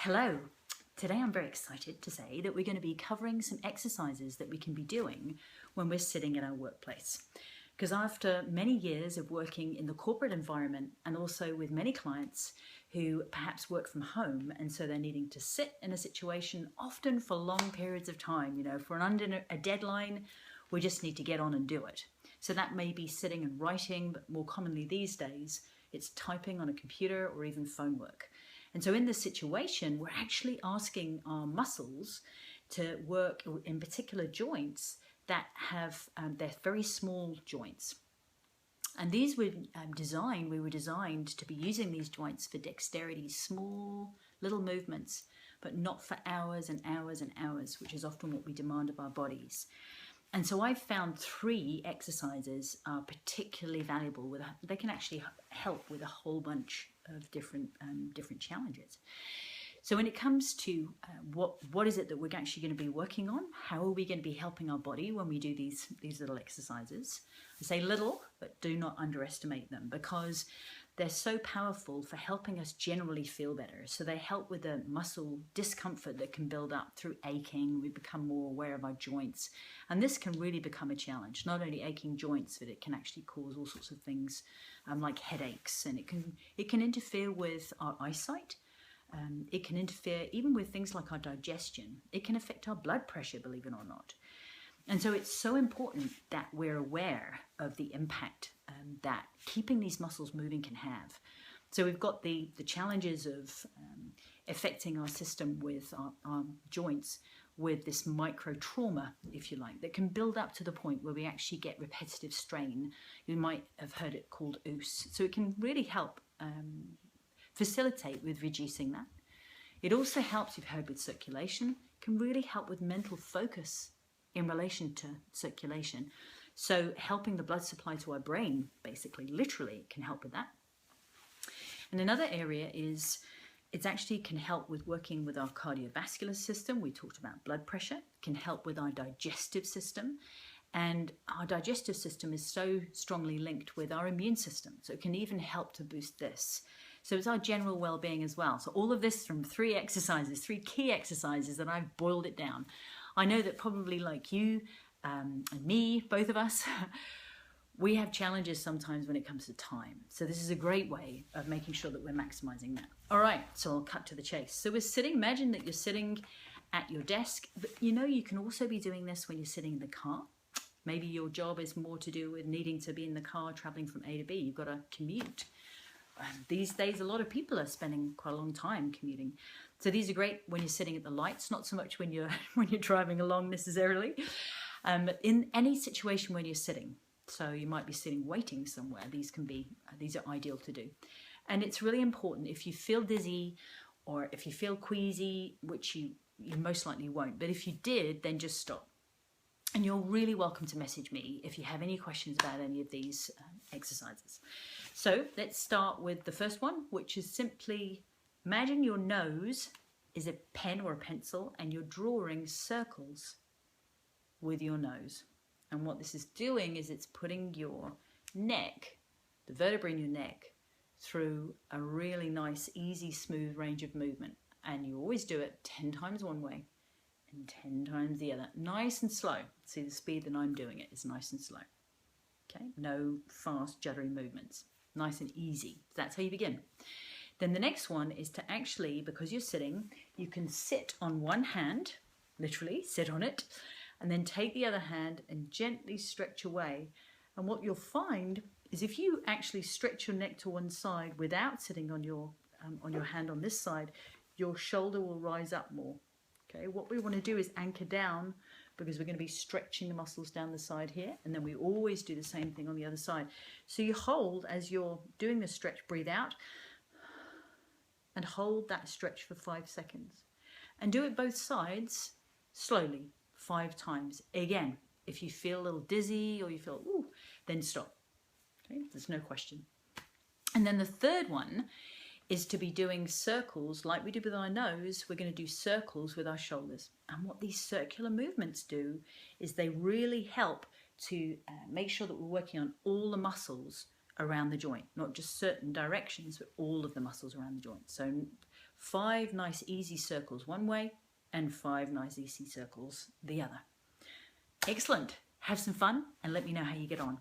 Hello. Today I'm very excited to say that we're going to be covering some exercises that we can be doing when we're sitting in our workplace. Because after many years of working in the corporate environment and also with many clients who perhaps work from home, and so they're needing to sit in a situation often for long periods of time, if we're under a deadline, we just need to get on and do it. So that may be sitting and writing, but more commonly these days, it's typing on a computer or even phone work. And so in this situation, we're actually asking our muscles to work in particular joints that have, they're very small joints. And these were we were designed to be using these joints for dexterity, small little movements, but not for hours and hours and hours, which is often what we demand of our bodies. And so I've found 3 exercises are particularly valuable. They can actually help with a whole bunch of different challenges. So when it comes to what is it that we're actually going to be working on, how are we going to be helping our body when we do these little exercises? I say little, but do not underestimate them, because they're so powerful for helping us generally feel better. So they help with the muscle discomfort that can build up through aching. We become more aware of our joints. And this can really become a challenge, not only aching joints, but it can actually cause all sorts of things like headaches. And it can interfere with our eyesight. It can interfere even with things like our digestion. It can affect our blood pressure, believe it or not. And so it's so important that we're aware of the impact that keeping these muscles moving can have. So we've got the challenges of affecting our system with our joints with this micro trauma, if you like, that can build up to the point where we actually get repetitive strain. You might have heard it called OOS. So it can really help facilitate with reducing that. It also helps, you've heard, with circulation, can really help with mental focus in relation to circulation. So helping the blood supply to our brain, basically, literally, can help with that. And another area is it actually can help with working with our cardiovascular system. We talked about blood pressure. It can help with our digestive system. And our digestive system is so strongly linked with our immune system. So it can even help to boost this. So it's our general well-being as well. So all of this from 3 exercises, 3 key exercises that I've boiled it down. I know that probably like you and me, both of us, we have challenges sometimes when it comes to time. So this is a great way of making sure that we're maximizing that. All right, so I'll cut to the chase. So we're sitting, imagine that you're sitting at your desk, but you can also be doing this when you're sitting in the car. Maybe your job is more to do with needing to be in the car, traveling from A to B. You've got to commute. These days, a lot of people are spending quite a long time commuting. So these are great when you're sitting at the lights, not so much when you're driving along necessarily. In any situation when you're sitting, so you might be sitting waiting somewhere, these are ideal to do. And it's really important if you feel dizzy or if you feel queasy, which you most likely won't, but if you did, then just stop. And you're really welcome to message me if you have any questions about any of these exercises. So let's start with the first one, which is simply imagine your nose is a pen or a pencil and you're drawing circles with your nose. And what this is doing is it's putting your neck, the vertebrae in your neck, through a really nice, easy, smooth range of movement. And you always do it 10 times one way and 10 times the other. Nice and slow. See, the speed that I'm doing it is nice and slow. Okay, no fast, juddery movements. Nice and easy. That's how you begin. Then the next one is to actually, because you're sitting, you can sit on one hand, literally sit on it, and then take the other hand and gently stretch away. And what you'll find is if you actually stretch your neck to one side without sitting on your hand on this side, your shoulder will rise up more. Okay, what we want to do is anchor down, because we're going to be stretching the muscles down the side here, and then we always do the same thing on the other side. So you hold as you're doing the stretch, breathe out, and hold that stretch for 5 seconds. And do it both sides slowly, 5 times. Again, if you feel a little dizzy or you feel, ooh, then stop. Okay, there's no question. And then the third one is to be doing circles like we did with our nose. We're going to do circles with our shoulders. And what these circular movements do is they really help to make sure that we're working on all the muscles around the joint, not just certain directions, but all of the muscles around the joint. So 5 nice easy circles one way and 5 nice easy circles the other. Excellent. Have some fun and let me know how you get on.